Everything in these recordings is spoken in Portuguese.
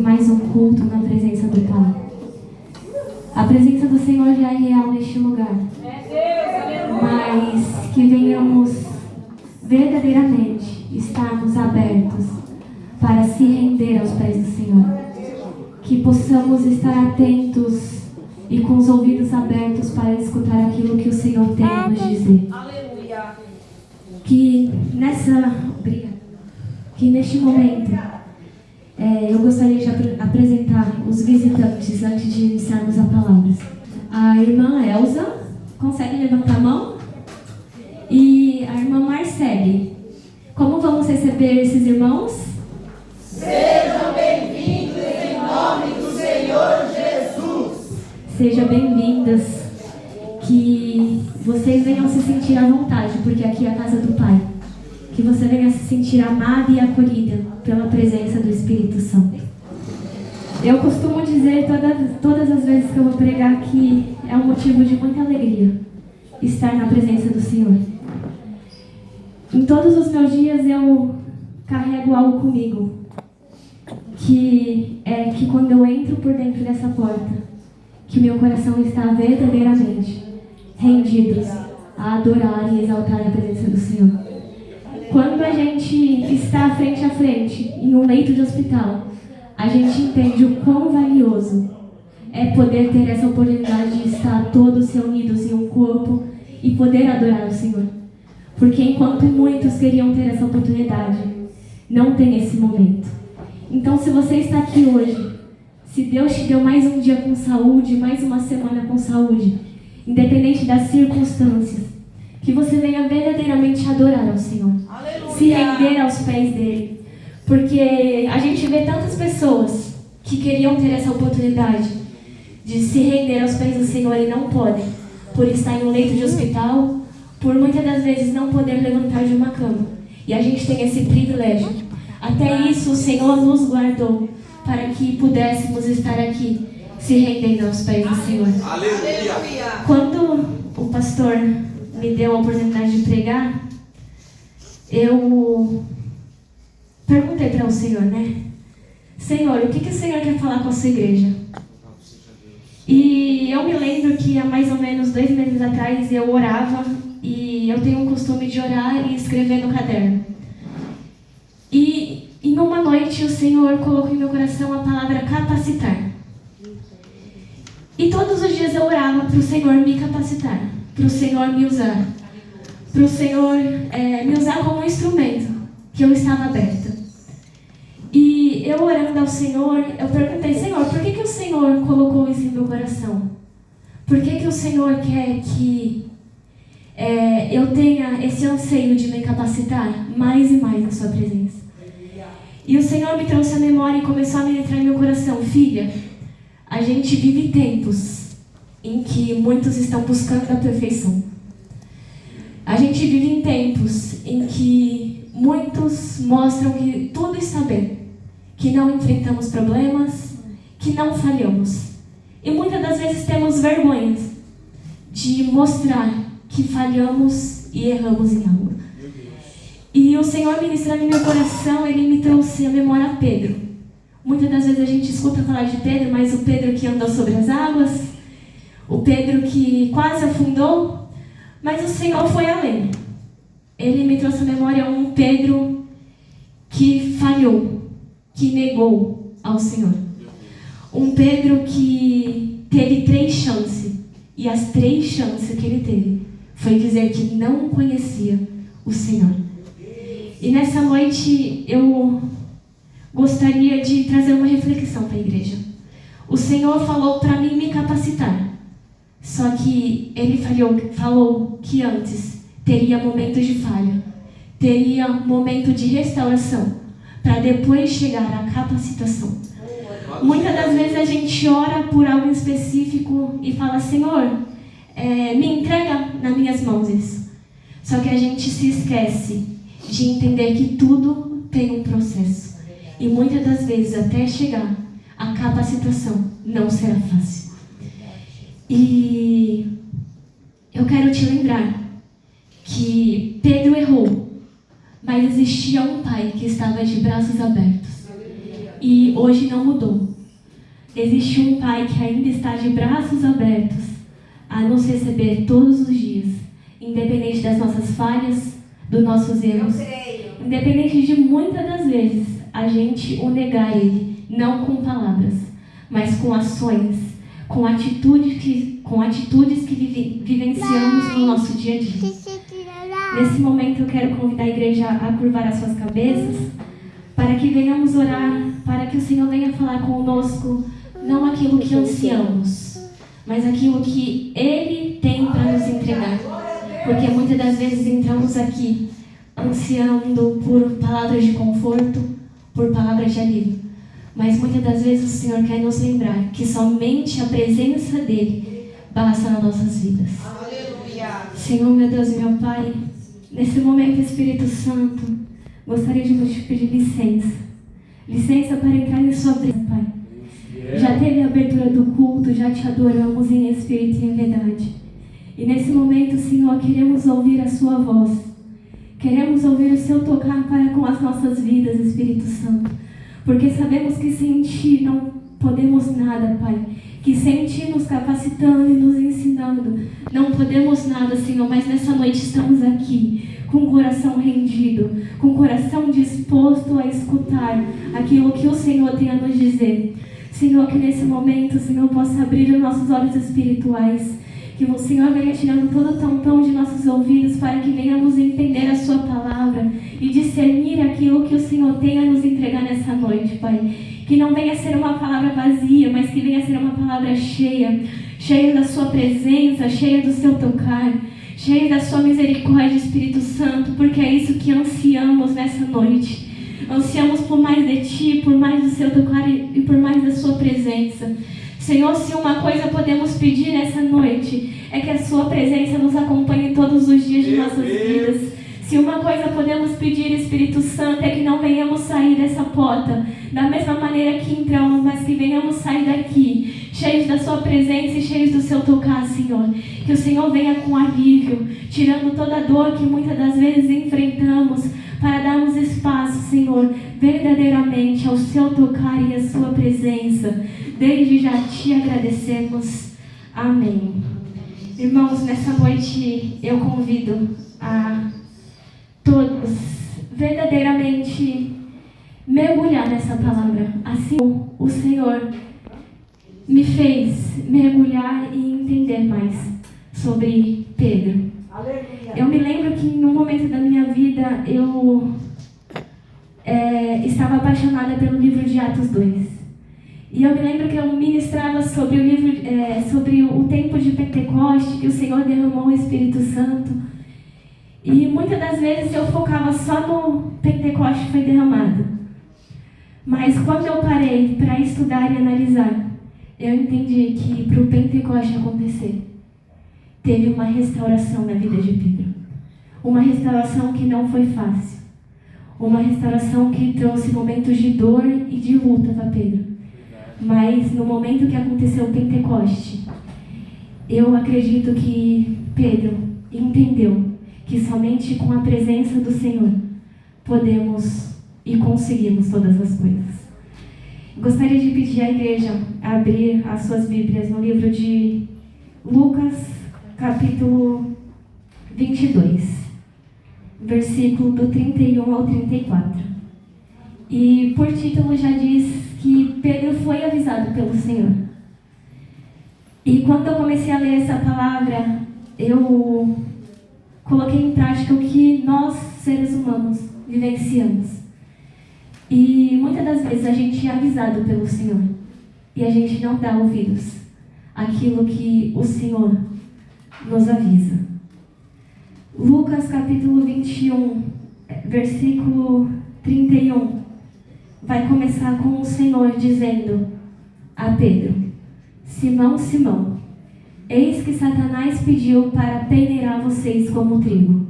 Mais um culto na presença do Pai. A presença do Senhor já é real neste lugar. Mas que venhamos verdadeiramente estarmos abertos para se render aos pés do Senhor. Que possamos estar atentos e com os ouvidos abertos para escutar aquilo que o Senhor tem a nos dizer. Que neste momento eu gostaria de apresentar os visitantes antes de iniciarmos a palavra. A irmã Elza, consegue levantar a mão? E a irmã Marcele. Como vamos receber esses irmãos? Sejam bem-vindos em nome do Senhor Jesus. Sejam bem-vindas. Que vocês venham se sentir à vontade, porque aqui é a casa do Pai. Que você venha se sentir amada e acolhida pela presença do Espírito Santo. Eu costumo dizer todas as vezes que eu vou pregar que é um motivo de muita alegria estar na presença do Senhor. Em todos os meus dias eu carrego algo comigo, que é que quando eu entro por dentro dessa porta, que meu coração está verdadeiramente rendido a adorar e exaltar a presença do Senhor. Quando a gente está frente a frente, em um leito de hospital, a gente entende o quão valioso é poder ter essa oportunidade de estar todos reunidos em um corpo e poder adorar o Senhor. Porque enquanto muitos queriam ter essa oportunidade, não tem esse momento. Então, se você está aqui hoje, se Deus te deu mais um dia com saúde, mais uma semana com saúde, independente das circunstâncias, que você venha verdadeiramente adorar ao Senhor. Aleluia. Se render aos pés dele. Porque a gente vê tantas pessoas que queriam ter essa oportunidade de se render aos pés do Senhor e não podem, por estar em um leito de hospital, por muitas das vezes não poder levantar de uma cama. E a gente tem esse privilégio. Até isso o Senhor nos guardou para que pudéssemos estar aqui se rendendo aos pés do Senhor. Aleluia. Quando o pastor me deu a oportunidade de pregar, eu perguntei para o Senhor, Senhor, o que o Senhor quer falar com a sua igreja? E eu me lembro que há mais ou menos 2 meses atrás eu orava, e eu tenho um costume de orar e escrever no caderno. E em uma noite o Senhor colocou em meu coração a palavra capacitar. E todos os dias eu orava para o Senhor me capacitar, para o Senhor me usar, para o Senhor me usar como um instrumento, que eu estava aberta. E eu orando ao Senhor, eu perguntei, Senhor, por que o Senhor colocou isso em meu coração? Por que o Senhor quer que eu tenha esse anseio de me capacitar mais e mais na sua presença? E o Senhor me trouxe a memória e começou a ministrar em meu coração, filha, a gente vive tempos em que muitos estão buscando a perfeição. A gente vive em tempos em que muitos mostram que tudo está bem, que não enfrentamos problemas, que não falhamos. E muitas das vezes temos vergonha de mostrar que falhamos e erramos em algo. E o Senhor ministrando em meu coração, Ele me trouxe a memória a Pedro. Muitas das vezes a gente escuta falar de Pedro, mas o Pedro que andou sobre as águas, o Pedro que quase afundou, mas o Senhor foi além. Ele me trouxe à memória um Pedro que falhou, que negou ao Senhor. Um Pedro que teve 3 chances, e as 3 chances que ele teve foi dizer que não conhecia o Senhor. E nessa noite eu gostaria de trazer uma reflexão para a igreja. O Senhor falou para mim me capacitar. Só que Ele falou que antes teria momentos de falha, teria momento de restauração, para depois chegar à capacitação. Muitas das vezes a gente ora por algo específico e fala, Senhor, me entrega nas minhas mãos isso. Só que a gente se esquece de entender que tudo tem um processo. E muitas das vezes, até chegar à capacitação, não será fácil. E eu quero te lembrar que Pedro errou, mas existia um pai que estava de braços abertos. e hoje não mudou. Existe um Pai que ainda está de braços abertos a nos receber todos os dias, independente das nossas falhas, dos nossos erros, independente de muitas das vezes a gente o negar Ele, não com palavras, mas com ações, com atitudes que vivenciamos no nosso dia a dia. Nesse momento eu quero convidar a igreja a curvar as suas cabeças, para que venhamos orar, para que o Senhor venha falar conosco, não aquilo que ansiamos, mas aquilo que Ele tem para nos entregar. Porque muitas das vezes entramos aqui ansiando por palavras de conforto, por palavras de alívio. Mas muitas das vezes o Senhor quer nos lembrar que somente a presença dEle basta nas nossas vidas. Aleluia. Senhor, meu Deus e meu Pai, nesse momento, Espírito Santo, gostaria de te pedir licença. Licença para entrar em sua presença, Pai. Já teve a abertura do culto, já te adoramos em espírito e em verdade. E nesse momento, Senhor, queremos ouvir a sua voz. Queremos ouvir o seu tocar para com as nossas vidas, Espírito Santo. Porque sabemos que sem Ti não podemos nada, Pai. Que sem Ti nos capacitando e nos ensinando, não podemos nada, Senhor. Mas nessa noite estamos aqui, com o coração rendido, com o coração disposto a escutar aquilo que o Senhor tem a nos dizer. Senhor, que nesse momento o Senhor possa abrir os nossos olhos espirituais, que o Senhor venha tirando todo o tampão de nossos ouvidos para que venhamos entender a Sua palavra e discernir aquilo que o Senhor tem a nos entregar nessa noite, Pai. Que não venha ser uma palavra vazia, mas que venha ser uma palavra cheia, cheia da Sua presença, cheia do Seu tocar, cheia da Sua misericórdia, Espírito Santo, porque é isso que ansiamos nessa noite. Ansiamos por mais de Ti, por mais do Seu tocar e por mais da Sua presença. Senhor, se uma coisa podemos pedir nessa noite, é que a Sua presença nos acompanhe todos os dias de nossas vidas. Se uma coisa podemos pedir, Espírito Santo, é que não venhamos sair dessa porta da mesma maneira que entramos, mas que venhamos sair daqui, cheios da Sua presença e cheios do Seu tocar, Senhor. Que o Senhor venha com alívio, tirando toda a dor que muitas das vezes enfrentamos, para darmos espaço, Senhor, verdadeiramente ao Seu tocar e à Sua presença. Desde já Te agradecemos. Amém. Irmãos, nessa noite eu convido a todos verdadeiramente mergulhar nessa palavra. Assim o Senhor me fez mergulhar e entender mais sobre Pedro. Eu me lembro que em um momento da minha vida eu estava apaixonada pelo livro de Atos 2. E eu me lembro que eu ministrava sobre o livro, sobre o tempo de Pentecoste, que o Senhor derramou o Espírito Santo. E muitas das vezes eu focava só no Pentecoste que foi derramado. Mas quando eu parei para estudar e analisar, eu entendi que para o Pentecoste acontecer, teve uma restauração na vida de Pedro. Uma restauração que não foi fácil. Uma restauração que trouxe momentos de dor e de luta para Pedro. Mas no momento que aconteceu o Pentecoste, eu acredito que Pedro entendeu que somente com a presença do Senhor podemos e conseguimos todas as coisas. Gostaria de pedir à igreja a abrir as suas Bíblias no livro de Lucas, capítulo 22, versículo do 31 ao 34. E por título já diz que Pedro foi avisado pelo Senhor. E quando eu comecei a ler essa palavra, eu coloquei em prática o que nós, seres humanos, vivenciamos. E muitas das vezes a gente é avisado pelo Senhor e a gente não dá ouvidos àquilo que o Senhor nos avisa. Lucas capítulo 21, versículo 31, vai começar com o Senhor dizendo a Pedro: Simão, Simão, eis que Satanás pediu para peneirar vocês como trigo.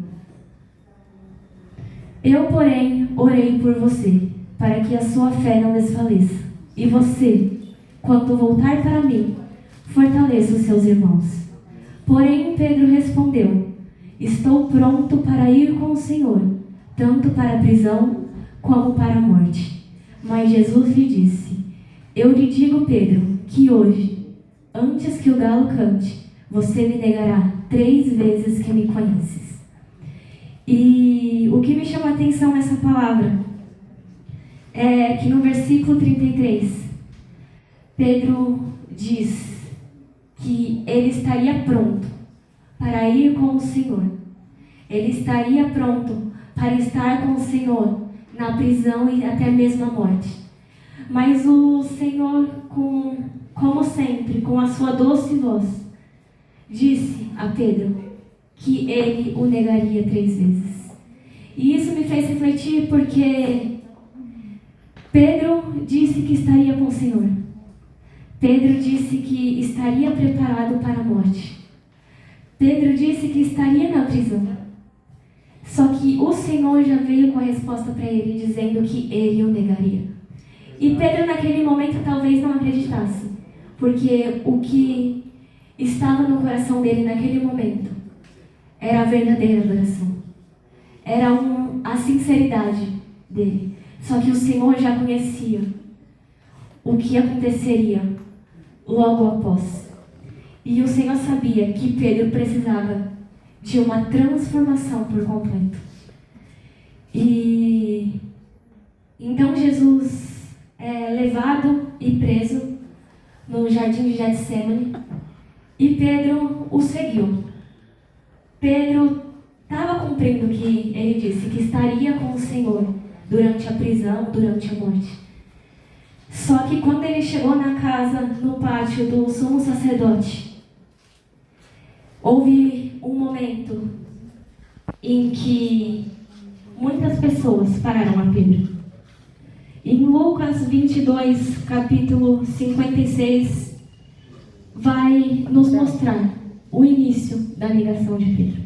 Eu, porém, orei por você, para que a sua fé não desfaleça. E você, quando voltar para mim, fortaleça os seus irmãos. Porém, Pedro respondeu: estou pronto para ir com o Senhor, tanto para a prisão como para a morte. Mas Jesus lhe disse: Eu lhe digo, Pedro, que hoje, antes que o galo cante, você me negará 3 vezes que me conheces. E o que me chama a atenção nessa palavra é que no versículo 33, Pedro diz que ele estaria pronto para ir com o Senhor. Ele estaria pronto para estar com o Senhor na prisão e até mesmo a morte. Mas o Senhor, como sempre, com a sua doce voz, disse a Pedro que ele o negaria 3 vezes. E isso me fez refletir porque Pedro disse que estaria com o Senhor. Pedro disse que estaria preparado para a morte. Pedro disse que estaria na prisão. Só que o Senhor já veio com a resposta para ele, dizendo que ele o negaria. E Pedro naquele momento talvez não acreditasse, porque o que estava no coração dele naquele momento era a verdadeira adoração. Era a sinceridade dele. Só que o Senhor já conhecia o que aconteceria logo após. E o Senhor sabia que Pedro precisava de uma transformação por completo. E então Jesus é levado e preso no jardim de Getsemane e Pedro o seguiu. Pedro estava cumprindo o que ele disse, que estaria com o Senhor durante a prisão, durante a morte. Só que quando ele chegou na casa, no pátio do sumo sacerdote, houve um momento em que muitas pessoas pararam a Pedro. Em Lucas 22, capítulo 56, vai nos mostrar o início da negação de Pedro.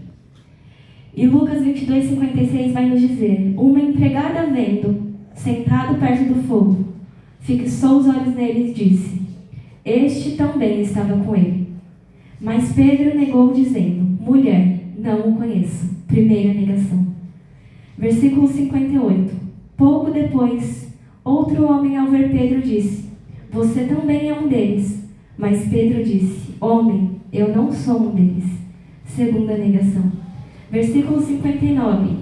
E Lucas 22, 56 vai nos dizer: Uma empregada vendo, sentado perto do fogo, fixou os olhos nele e disse: Este também estava com ele. Mas Pedro negou, dizendo: Mulher, não o conheço. Primeira negação. Versículo 58. Pouco depois, outro homem ao ver Pedro disse: Você também é um deles. Mas Pedro disse: Homem, eu não sou um deles. Segunda negação. Versículo 59.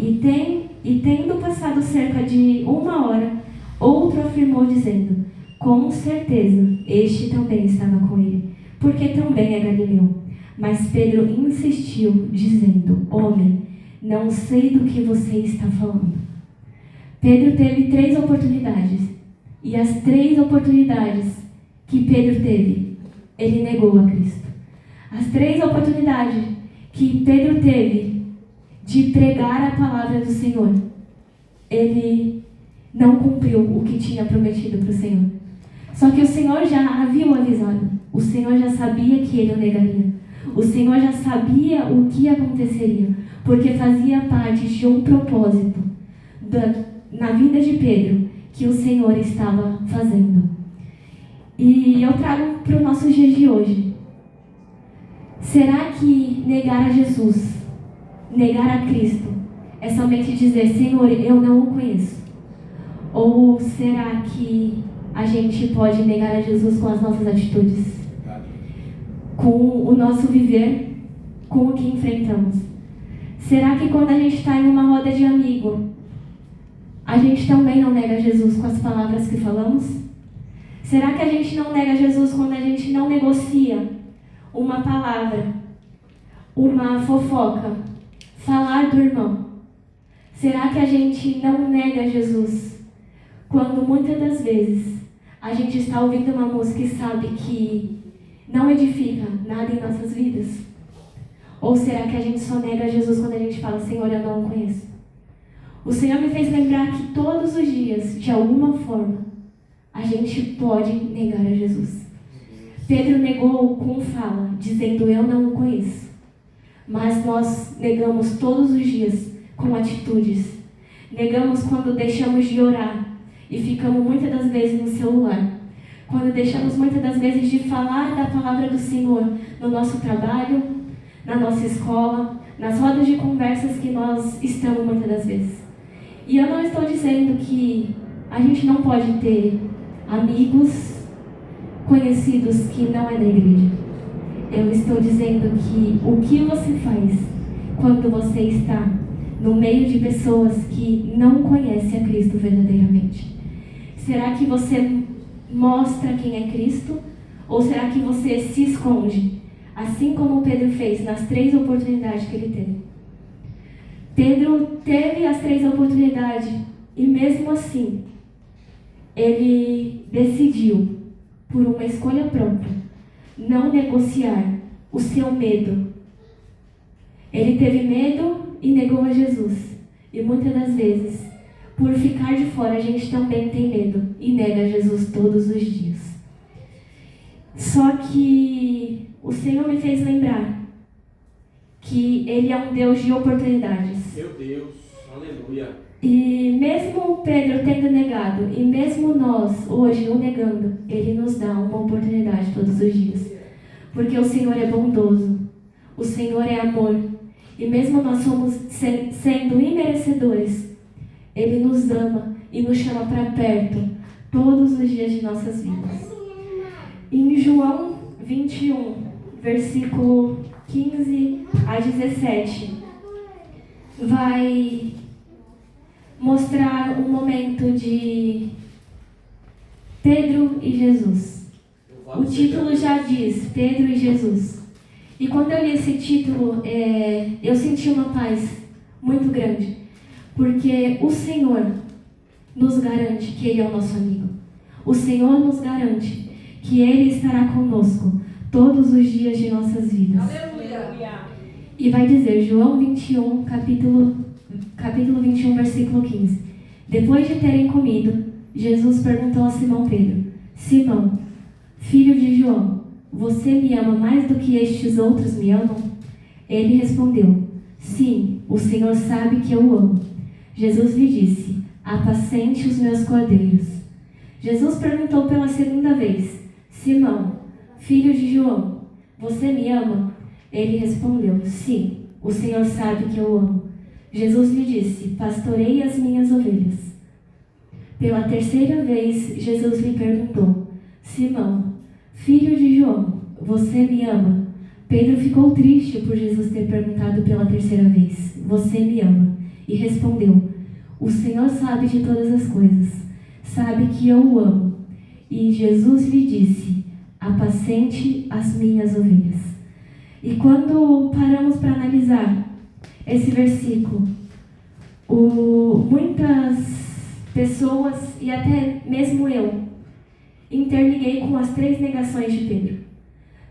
E tendo passado cerca de 1 hora, outro afirmou, dizendo: Com certeza, este também estava com ele, porque também é galileu. Mas Pedro insistiu, dizendo: Homem, não sei do que você está falando. Pedro teve 3 oportunidades. E as 3 oportunidades que Pedro teve, ele negou a Cristo. As 3 oportunidades que Pedro teve de pregar a palavra do Senhor, ele não cumpriu o que tinha prometido para o Senhor. Só que o Senhor já havia o avisado. O Senhor já sabia que ele o negaria. O Senhor já sabia o que aconteceria, porque fazia parte de um propósito na vida de Pedro que o Senhor estava fazendo. E eu trago para o nosso dia de hoje. Será que negar a Jesus, negar a Cristo, é somente dizer: Senhor, eu não o conheço? Ou será que a gente pode negar a Jesus com as nossas atitudes? Com o nosso viver, com o que enfrentamos? Será que quando a gente está em uma roda de amigo, a gente também não nega Jesus com as palavras que falamos? Será que a gente não nega Jesus quando a gente não negocia uma palavra, uma fofoca, falar do irmão? Será que a gente não nega Jesus quando muitas das vezes a gente está ouvindo uma música e sabe que não edifica nada em nossas vidas? Ou será que a gente só nega Jesus quando a gente fala: Senhor, eu não o conheço? O Senhor me fez lembrar que todos os dias, de alguma forma, a gente pode negar a Jesus. Pedro negou com fala, dizendo: eu não o conheço. Mas nós negamos todos os dias com atitudes. Negamos quando deixamos de orar e ficamos muitas das vezes no celular. Quando deixamos muitas das vezes de falar da palavra do Senhor no nosso trabalho, na nossa escola, nas rodas de conversas que nós estamos muitas das vezes. E eu não estou dizendo que a gente não pode ter amigos, conhecidos que não é da igreja. Eu estou dizendo que o que você faz quando você está no meio de pessoas que não conhecem a Cristo verdadeiramente? Será que você mostra quem é Cristo? Ou será que você se esconde? Assim como Pedro fez nas 3 oportunidades que ele teve. Pedro teve as 3 oportunidades e mesmo assim, ele decidiu, por uma escolha própria, não negociar o seu medo. Ele teve medo e negou a Jesus. E muitas das vezes, por ficar de fora, a gente também tem medo e nega Jesus todos os dias. Só que o Senhor me fez lembrar que Ele é um Deus de oportunidades. Meu Deus, aleluia. E mesmo Pedro tendo negado, e mesmo nós hoje o negando, Ele nos dá uma oportunidade todos os dias. Porque o Senhor é bondoso, o Senhor é amor. E mesmo nós somos sendo imerecedores, Ele nos ama e nos chama para perto todos os dias de nossas vidas. Em João 21, versículo 15 a 17, vai mostrar um momento de Pedro e Jesus. O título já diz Pedro e Jesus. E quando eu li esse título, eu senti uma paz muito grande, porque o Senhor nos garante que Ele é o nosso amigo. O Senhor nos garante que Ele estará conosco todos os dias de nossas vidas. Aleluia. E vai dizer, João 21, capítulo 21, versículo 15. Depois de terem comido, Jesus perguntou a Simão Pedro: Simão, filho de João, você me ama mais do que estes outros me amam? Ele respondeu: Sim, o Senhor sabe que eu o amo. Jesus lhe disse: Apacente os meus cordeiros. Jesus perguntou pela segunda vez: Simão, filho de João, você me ama? Ele respondeu: Sim, o Senhor sabe que eu o amo. Jesus lhe disse: Pastorei as minhas ovelhas. Pela terceira vez, Jesus lhe perguntou: Simão, filho de João, você me ama? Pedro ficou triste por Jesus ter perguntado pela terceira vez: Você me ama? E respondeu: O Senhor sabe de todas as coisas, sabe que eu o amo. E Jesus lhe disse: Apacente as minhas ovelhas. E quando paramos para analisar esse versículo, muitas pessoas, e até mesmo eu, interliguei com as 3 negações de Pedro.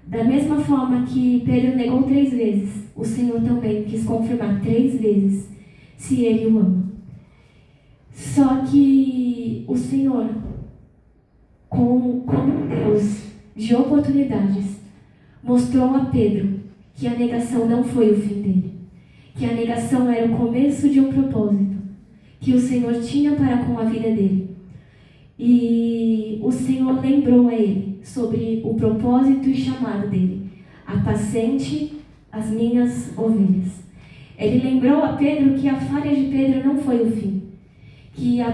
Da mesma forma que Pedro negou 3 vezes, o Senhor também quis confirmar 3 vezes se Ele o ama. Só que o Senhor, como Deus de oportunidades, mostrou a Pedro que a negação não foi o fim dele, que a negação era o começo de um propósito que o Senhor tinha para com a vida dele. E o Senhor lembrou a ele sobre o propósito e chamado dele: apacente as minhas ovelhas. Ele lembrou a Pedro que a falha de Pedro não foi o fim, que a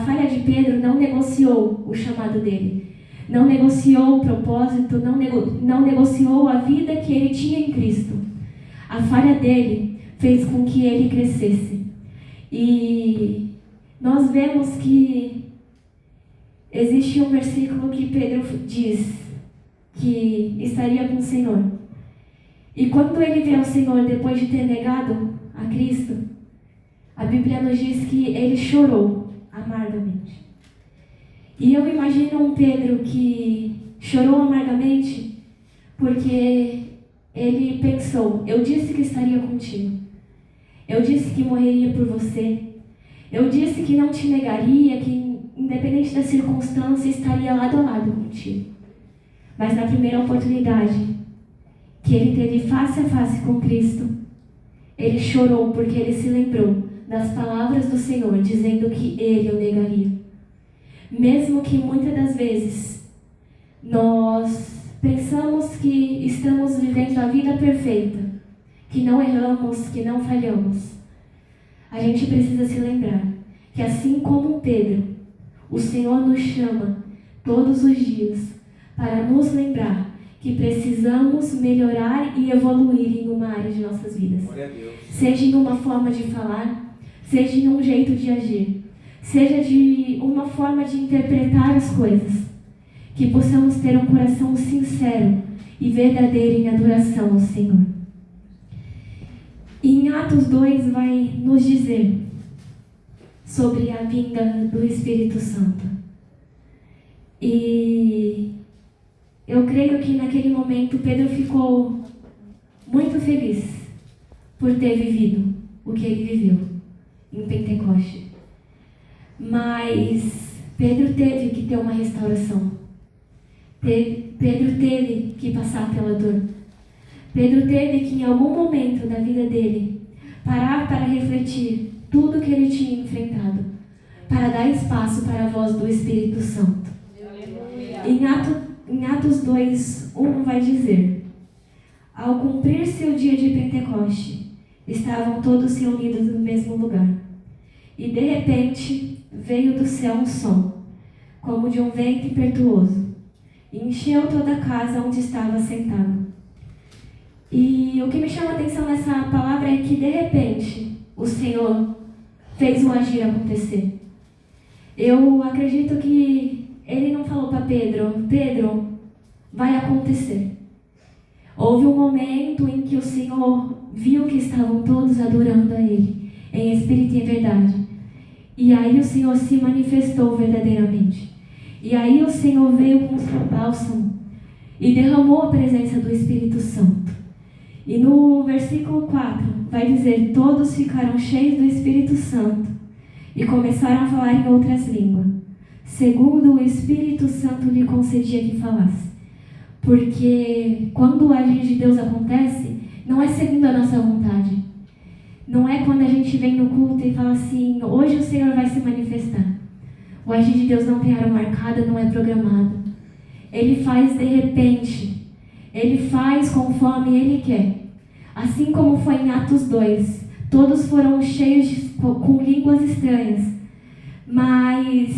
falha de Pedro não negociou o chamado dele, não negociou o propósito, não negociou a vida que ele tinha em Cristo. A falha dele fez com que ele crescesse. E nós vemos que existe um versículo que Pedro diz que estaria com o Senhor. E quando ele vê o Senhor depois de ter negado a Cristo, a Bíblia nos diz que ele chorou amargamente. E eu imagino um Pedro que chorou amargamente porque ele pensou: eu disse que estaria contigo, eu disse que morreria por você, eu disse que não te negaria, que independente da circunstância estaria lado a lado contigo. Mas na primeira oportunidade que ele teve face a face com Cristo, ele chorou porque ele se lembrou das palavras do Senhor dizendo que ele o negaria. Mesmo que muitas das vezes nós pensamos que estamos vivendo a vida perfeita, que não erramos, que não falhamos, a gente precisa se lembrar que assim como Pedro, O Senhor nos chama todos os dias para nos lembrar que precisamos melhorar e evoluir em uma área de nossas vidas. Glória a Deus. Seja em uma forma de falar, seja em um jeito de agir, seja de uma forma de interpretar as coisas. Que possamos ter um coração sincero e verdadeiro em adoração ao Senhor. E em Atos 2 vai nos dizer sobre a vinda do Espírito Santo. E eu creio que naquele momento Pedro ficou muito feliz por ter vivido o que ele viveu em Pentecoste. Mas Pedro teve que ter uma restauração. Pedro teve que passar pela dor. Pedro teve que, em algum momento da vida dele, parar para refletir tudo que ele tinha enfrentado, para dar espaço para a voz do Espírito Santo. Em Atos 2, 1 vai dizer: ao cumprir-se o dia de Pentecoste, estavam todos reunidos no mesmo lugar. E de repente veio do céu um som, como de um vento impetuoso, e encheu toda a casa onde estava sentado. E o que me chama a atenção nessa palavra é que, de repente, o Senhor fez o agir acontecer. Eu acredito que ele não falou para Pedro: Pedro, vai acontecer. Houve um momento em que o Senhor viu que estavam todos adorando a Ele, em espírito e em verdade. E aí o Senhor se manifestou verdadeiramente. E aí o Senhor veio com o seu bálsamo e derramou a presença do Espírito Santo. E no versículo 4 vai dizer: todos ficaram cheios do Espírito Santo e começaram a falar em outras línguas, segundo o Espírito Santo lhe concedia que falasse. Porque quando o agir de Deus acontece, não é segundo a nossa vontade. Não é quando a gente vem no culto e fala assim: hoje o Senhor vai se manifestar. O agir de Deus não tem hora marcada, não é programado. Ele faz de repente. Ele faz conforme Ele quer. Assim como foi em Atos 2. Todos foram cheios com línguas estranhas. Mas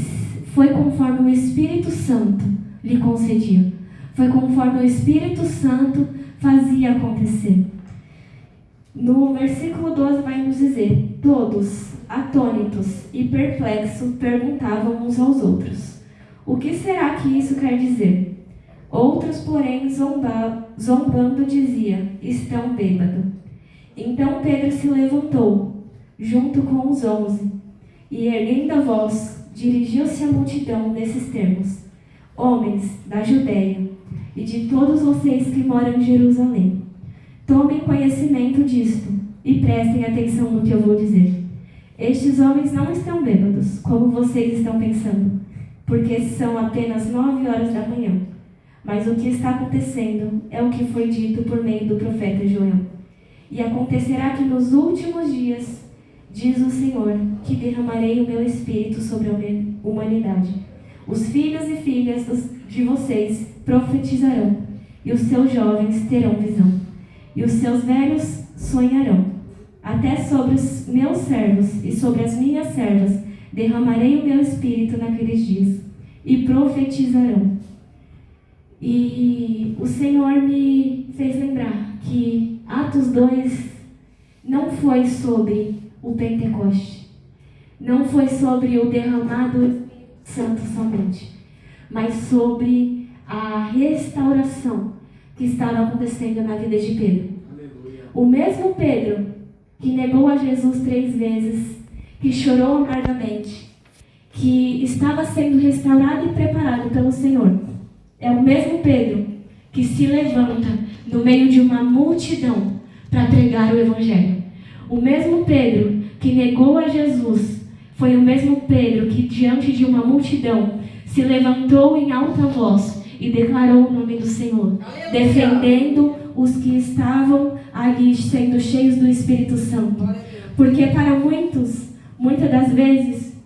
foi conforme o Espírito Santo lhe concedia. Foi conforme o Espírito Santo fazia acontecer. No versículo 12 vai nos dizer: todos, atônitos e perplexos, perguntavam uns aos outros: o que será que isso quer dizer? Outros, porém, zombando, dizia: estão bêbados. Então Pedro se levantou, junto com os 11, e erguendo a voz, dirigiu-se à multidão nesses termos: homens da Judeia, e de todos vocês que moram em Jerusalém, tomem conhecimento disto, e prestem atenção no que eu vou dizer. Estes homens não estão bêbados, como vocês estão pensando, porque são apenas 9 horas da manhã. Mas o que está acontecendo é o que foi dito por meio do profeta Joel. E acontecerá que nos últimos dias, diz o Senhor, que derramarei o meu espírito sobre a humanidade. Os filhos e filhas de vocês profetizarão, e os seus jovens terão visão, e os seus velhos sonharão. Até sobre os meus servos e sobre as minhas servas derramarei o meu espírito naqueles dias, e profetizarão. E o Senhor me fez lembrar que Atos 2 não foi sobre o Pentecoste, não foi sobre o derramado do Espírito Santo somente, mas sobre a restauração que estava acontecendo na vida de Pedro. Aleluia. O mesmo Pedro que negou a Jesus 3 vezes, que chorou amargamente, que estava sendo restaurado e preparado pelo Senhor, é o mesmo Pedro que se levanta no meio de uma multidão para pregar o Evangelho. O mesmo Pedro que negou a Jesus foi o mesmo Pedro que, diante de uma multidão, se levantou em alta voz e declarou o nome do Senhor, defendendo os que estavam ali sendo cheios do Espírito Santo. Porque para muitas das vezes,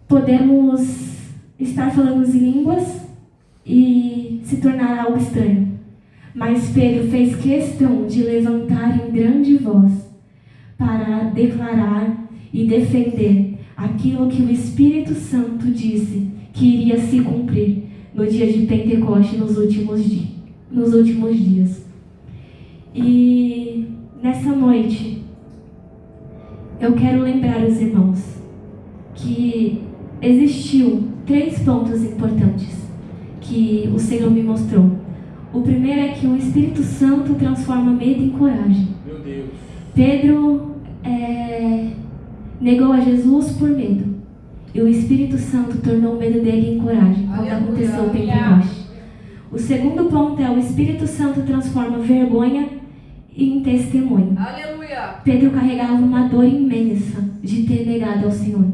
podemos estar falando em línguas e se tornar algo estranho. Mas Pedro fez questão de levantar em grande voz para declarar e defender aquilo que o Espírito Santo disse que iria se cumprir no dia de Pentecoste, nos últimos dias. E nessa noite, eu quero lembrar os irmãos que existiu 3 pontos importantes que o Senhor me mostrou. O primeiro é que o Espírito Santo transforma medo em coragem. Meu Deus. Pedro negou a Jesus por medo. E o Espírito Santo tornou o medo dele em coragem quando aconteceu o Pentecoste. O segundo ponto é o Espírito Santo transforma vergonha em testemunho. Aleluia. Pedro carregava uma dor imensa de ter negado ao Senhor.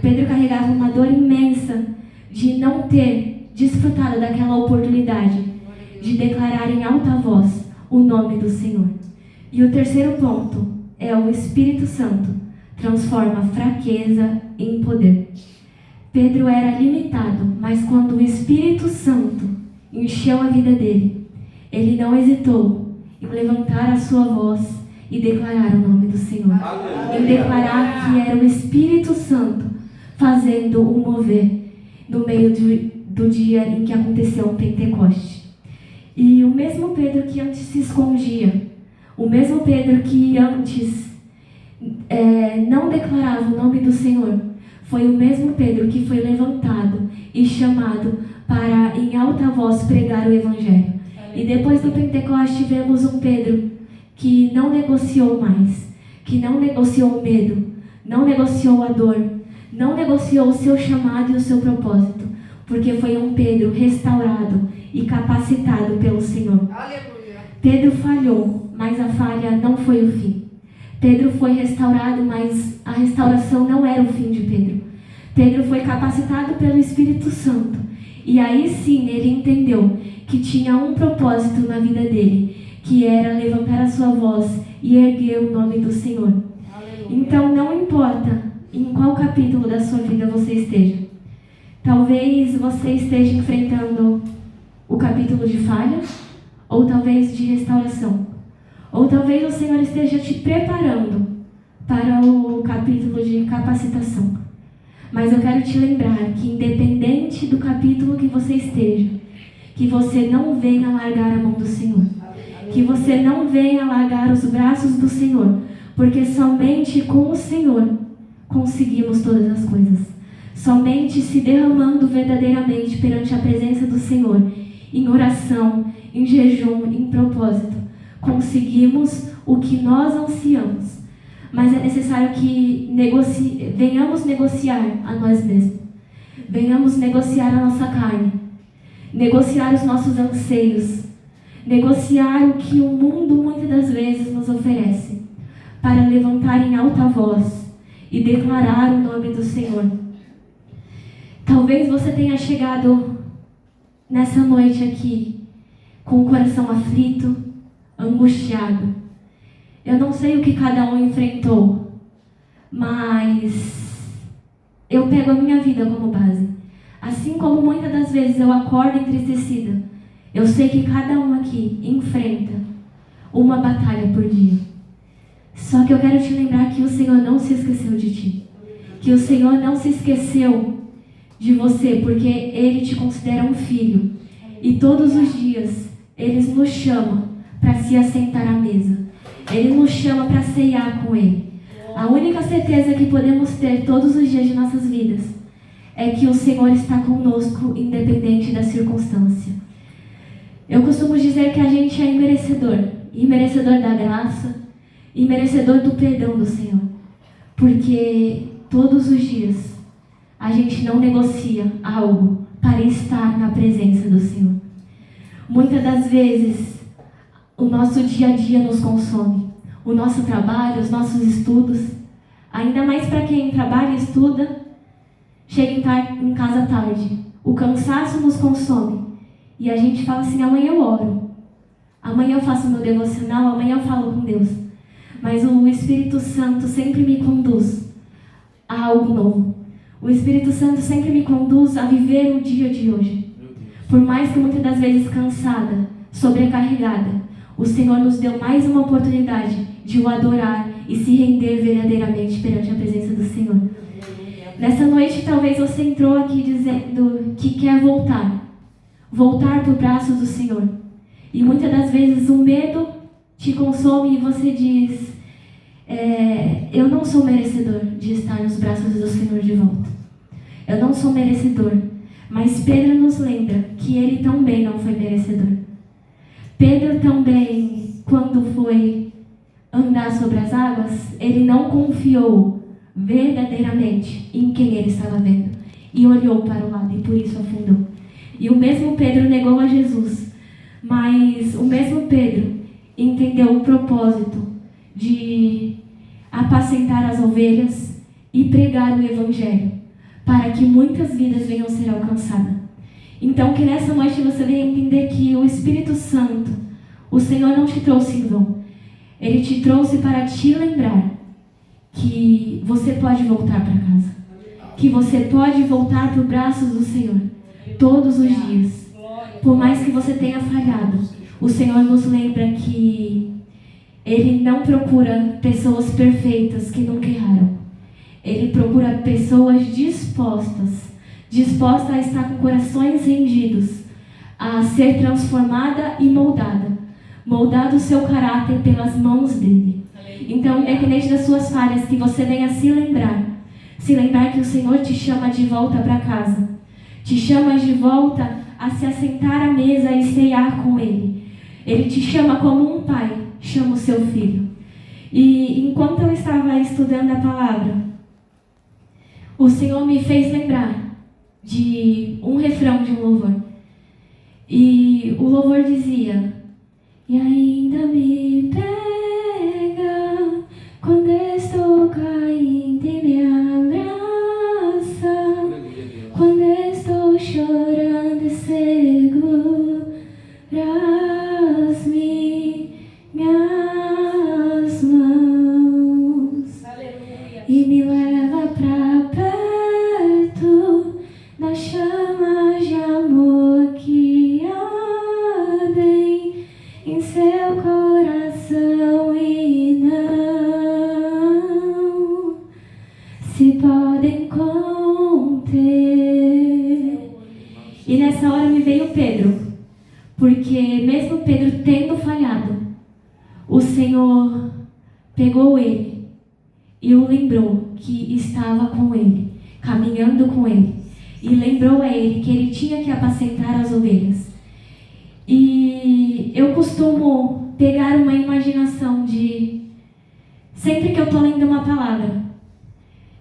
Pedro carregava uma dor imensa de não ter desfrutado daquela oportunidade de declarar em alta voz o nome do Senhor. E o terceiro ponto é o Espírito Santo transforma fraqueza em poder. Pedro era limitado, mas quando o Espírito Santo encheu a vida dele, ele não hesitou em levantar a sua voz e declarar o nome do Senhor. Em declarar que era o Espírito Santo fazendo o mover no meio do dia em que aconteceu o Pentecoste. E o mesmo Pedro que antes se escondia, o mesmo Pedro que antes não declarava o nome do Senhor, foi o mesmo Pedro que foi levantado e chamado para em alta voz pregar o Evangelho. E depois do Pentecoste vemos um Pedro que não negociou mais, que não negociou o medo, não negociou a dor, não negociou o seu chamado e o seu propósito, porque foi um Pedro restaurado e capacitado pelo Senhor. Aleluia. Pedro falhou, mas a falha não foi o fim. Pedro foi restaurado, mas a restauração não era o fim de Pedro. Pedro foi capacitado pelo Espírito Santo. E aí sim ele entendeu que tinha um propósito na vida dele, que era levantar a sua voz e erguer o nome do Senhor. Aleluia. Então não importa em qual capítulo da sua vida você esteja. Talvez você esteja enfrentando o capítulo de falha, ou talvez de restauração. Ou talvez o Senhor esteja te preparando para o capítulo de capacitação. Mas eu quero te lembrar que independente do capítulo que você esteja, que você não venha largar a mão do Senhor. Que você não venha largar os braços do Senhor. Porque somente com o Senhor conseguimos todas as coisas. Somente se derramando verdadeiramente perante a presença do Senhor, em oração, em jejum, em propósito, conseguimos o que nós ansiamos. Mas é necessário que venhamos negociar a nós mesmos. Venhamos negociar a nossa carne. Negociar os nossos anseios. Negociar o que o mundo muitas das vezes nos oferece. Para levantar em alta voz e declarar o nome do Senhor. Talvez você tenha chegado nessa noite aqui com o coração aflito, angustiado. Eu não sei o que cada um enfrentou, mas eu pego a minha vida como base. Assim como muitas das vezes eu acordo entristecida, eu sei que cada um aqui enfrenta uma batalha por dia. Só que eu quero te lembrar que o Senhor não se esqueceu de ti. Que o Senhor não se esqueceu de você, porque Ele te considera um filho. E todos os dias Ele nos chama para se assentar à mesa. Ele nos chama para ceiar com Ele. A única certeza que podemos ter todos os dias de nossas vidas é que o Senhor está conosco, independente da circunstância. Eu costumo dizer que a gente é imerecedor da graça e merecedor do perdão do Senhor. Porque todos os dias a gente não negocia algo para estar na presença do Senhor. Muitas das vezes o nosso dia a dia nos consome. O nosso trabalho, os nossos estudos. Ainda mais para quem trabalha e estuda, chega em casa tarde. O cansaço nos consome. E a gente fala assim, amanhã eu oro. Amanhã eu faço meu devocional, amanhã eu falo com Deus. Mas o Espírito Santo sempre me conduz a algo novo. O Espírito Santo sempre me conduz a viver o dia de hoje. Por mais que muitas das vezes cansada, sobrecarregada, o Senhor nos deu mais uma oportunidade de o adorar e se render verdadeiramente perante a presença do Senhor. Nessa noite, talvez você entrou aqui dizendo que quer voltar para o braço do Senhor. E muitas das vezes o medo te consome e você diz: eu não sou merecedor de estar nos braços do Senhor de volta. Eu não sou merecedor. Mas Pedro nos lembra que ele também não foi merecedor. Pedro também, quando foi andar sobre as águas, ele não confiou verdadeiramente em quem ele estava vendo. E olhou para o lado e por isso afundou. E o mesmo Pedro negou a Jesus. Mas o mesmo Pedro entendeu o propósito de apacentar as ovelhas e pregar o Evangelho, para que muitas vidas venham a ser alcançadas. Então, que nessa noite você venha entender que o Espírito Santo, o Senhor não te trouxe em vão. Ele te trouxe para te lembrar que você pode voltar para casa. Que você pode voltar para os braços do Senhor todos os dias. Por mais que você tenha falhado, o Senhor nos lembra que Ele não procura pessoas perfeitas que nunca erraram. Ele procura pessoas dispostas a estar com corações rendidos, a ser transformada e moldado o seu caráter pelas mãos dele. Então, independente das suas falhas, que você venha se lembrar que o Senhor te chama de volta para casa, te chama de volta a se assentar à mesa e ceiar com Ele. Ele te chama como um pai chama o seu filho. E enquanto eu estava estudando a palavra, o Senhor me fez lembrar de um refrão de um louvor. E o louvor dizia: e ainda me pega quando estou caindo e me abraça, quando estou chorando e seguras-me minhas mãos. Aleluia. E me leva pra perto das chamas de amor que ardem em seu coração e não se podem conter. E nessa hora me veio Pedro, porque mesmo Pedro tendo falhado, o Senhor pegou ele e o lembrou que estava com ele, caminhando com ele, e lembrou a ele que ele tinha que apacentar as ovelhas. E eu costumo pegar uma imaginação de sempre que eu estou lendo uma palavra,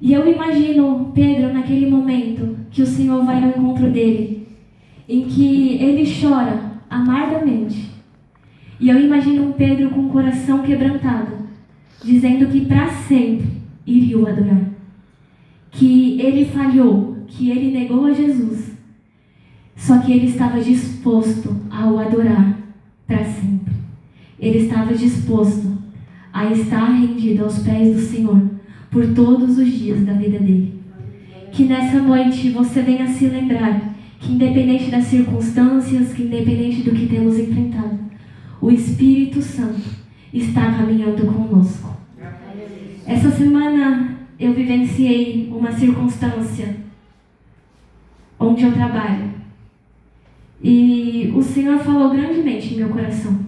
e eu imagino Pedro naquele momento que o Senhor vai ao encontro dele, em que ele chora amargamente. E eu imagino um Pedro com o coração quebrantado, dizendo que para sempre iria o adorar. Que ele falhou, que ele negou a Jesus, só que ele estava disposto a o adorar para sempre. Ele estava disposto a estar rendido aos pés do Senhor por todos os dias da vida dele. Que nessa noite você venha se lembrar que independente das circunstâncias, que independente do que temos enfrentado, o Espírito Santo está caminhando conosco. Essa semana eu vivenciei uma circunstância onde eu trabalho. E o Senhor falou grandemente em meu coração.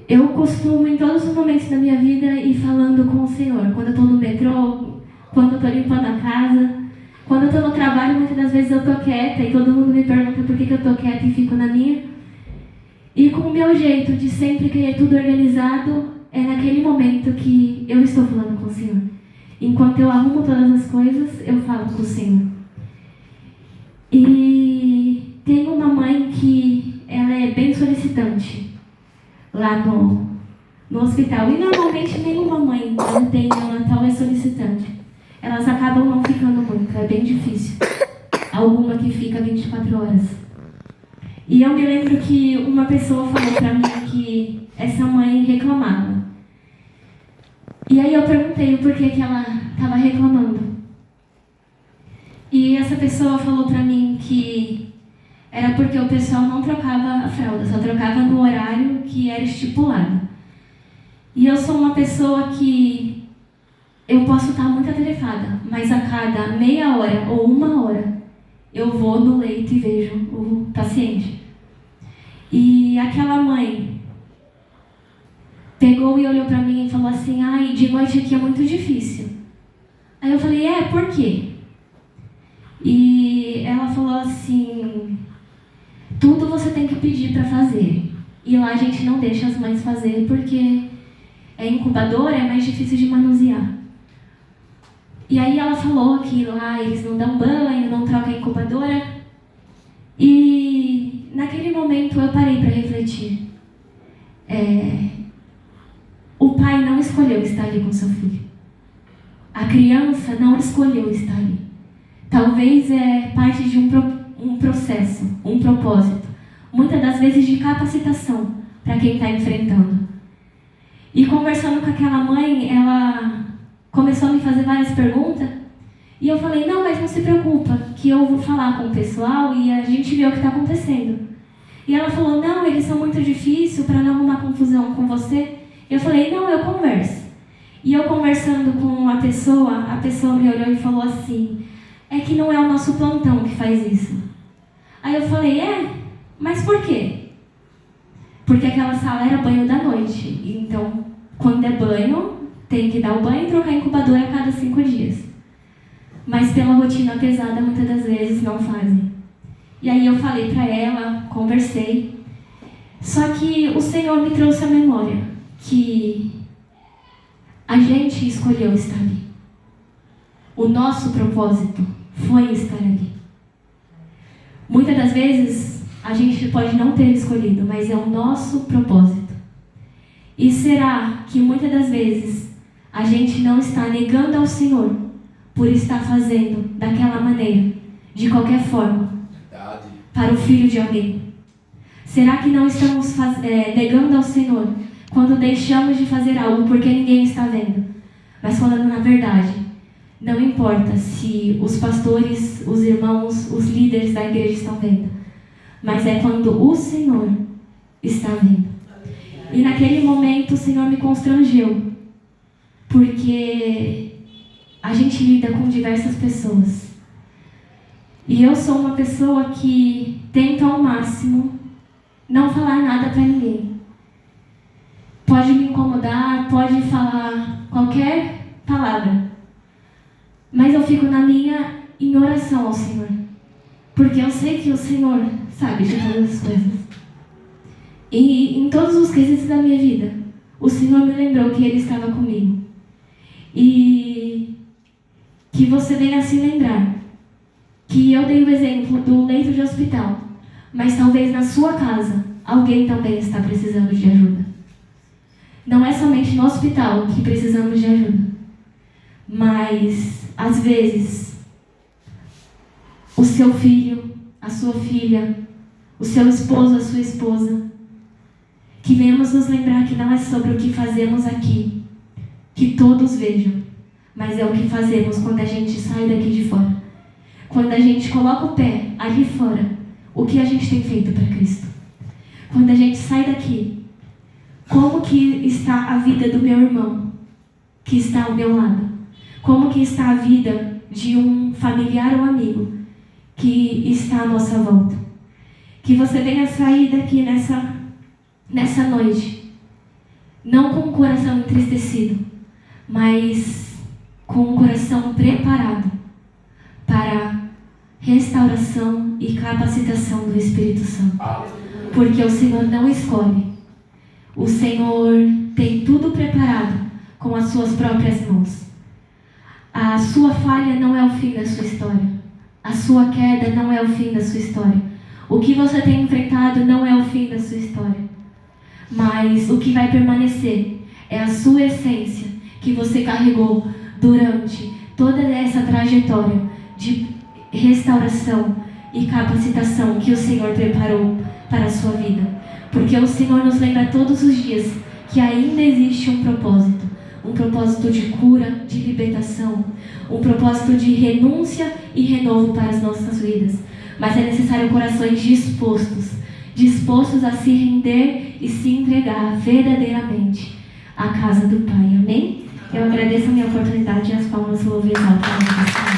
Eu costumo, em todos os momentos da minha vida, ir falando com o Senhor. Quando eu estou no metrô, quando eu estou limpando a casa, quando eu estou no trabalho, muitas das vezes eu estou quieta e todo mundo me pergunta por que eu estou quieta e fico na minha. E com o meu jeito de sempre querer tudo organizado, é naquele momento que eu estou falando com o Senhor. Enquanto eu arrumo todas as coisas, eu falo com o Senhor. E tem uma mãe que ela é bem solicitante lá no hospital. E normalmente nenhuma mãe não tem neonatal é solicitante. Elas acabam não ficando muito, é bem difícil. Alguma que fica 24 horas. E eu me lembro que uma pessoa falou pra mim que essa mãe reclamava. E aí eu perguntei o porquê que ela estava reclamando. E essa pessoa falou pra mim que era porque o pessoal não trocava a fralda, só trocava no horário que era estipulado. E eu sou uma pessoa que eu posso estar muito atarefada, mas a cada meia hora ou uma hora, eu vou no leito e vejo o paciente. E aquela mãe pegou e olhou para mim e falou assim: ai, de noite aqui é muito difícil. Aí eu falei: por quê? E ela falou assim: tudo você tem que pedir para fazer. E lá a gente não deixa as mães fazer porque é incubadora, é mais difícil de manusear. E aí ela falou que lá eles não dão banho, não trocam a incubadora. E naquele momento eu parei para refletir. O pai não escolheu estar ali com seu filho. A criança não escolheu estar ali. Talvez é parte de um processo, um propósito. Muitas das vezes de capacitação para quem está enfrentando. E conversando com aquela mãe, ela começou a me fazer várias perguntas. E eu falei: não, mas não se preocupa, que eu vou falar com o pessoal e a gente vê o que está acontecendo. E ela falou: não, eles são muito difíceis para não arrumar confusão com você. Eu falei: não, eu converso. E eu conversando com a pessoa me olhou e falou assim: é que não é o nosso plantão que faz isso. Aí eu falei: mas por quê? Porque aquela sala era banho da noite. Então, quando é banho, tem que dar o banho e trocar a incubadora a cada 5 dias. Mas pela rotina pesada, muitas das vezes não fazem. E aí eu falei para ela, conversei. Só que o Senhor me trouxe a memória que a gente escolheu estar ali. O nosso propósito foi estar ali. Muitas das vezes a gente pode não ter escolhido, mas é o nosso propósito. E será que muitas das vezes a gente não está negando ao Senhor por estar fazendo daquela maneira, de qualquer forma, para o filho de alguém? Será que não estamos negando ao Senhor quando deixamos de fazer algo porque ninguém está vendo? Mas falando na verdade, não importa se os pastores, os irmãos, os líderes da igreja estão vendo, mas é quando o Senhor está vendo. E naquele momento o Senhor me constrangeu, porque a gente lida com diversas pessoas. E eu sou uma pessoa que tenta ao máximo não falar nada para ninguém. Pode me incomodar, pode falar qualquer palavra, mas eu fico na minha em oração ao Senhor, porque eu sei que o Senhor sabe de todas as coisas. E em todos os quesitos da minha vida, o Senhor me lembrou que Ele estava comigo. E que você venha se lembrar que eu dei o exemplo do leito de hospital, mas talvez na sua casa alguém também está precisando de ajuda. Não é somente no hospital que precisamos de ajuda, mas às vezes o seu filho, a sua filha, o seu esposo, a sua esposa, que venhamos nos lembrar que não é sobre o que fazemos aqui que todos vejam, mas é o que fazemos quando a gente sai daqui de fora. Quando a gente coloca o pé ali fora, o que a gente tem feito para Cristo? Quando a gente sai daqui, como que está a vida do meu irmão que está ao meu lado? Como que está a vida de um familiar ou amigo que está à nossa volta? Que você venha sair daqui nessa noite, não com o coração entristecido, mas com o coração preparado para restauração e capacitação do Espírito Santo. Porque o Senhor não escolhe. O Senhor tem tudo preparado com as suas próprias mãos. A sua falha não é o fim da sua história. A sua queda não é o fim da sua história. O que você tem enfrentado não é o fim da sua história. Mas o que vai permanecer é a sua essência que você carregou durante toda essa trajetória de restauração e capacitação que o Senhor preparou para a sua vida. Porque o Senhor nos lembra todos os dias que ainda existe um propósito de cura, de libertação, um propósito de renúncia e renovo para as nossas vidas. Mas é necessário corações dispostos a se render e se entregar verdadeiramente à casa do Pai. Amém? Eu agradeço a minha oportunidade e as palmas louvam e exaltam a Deus.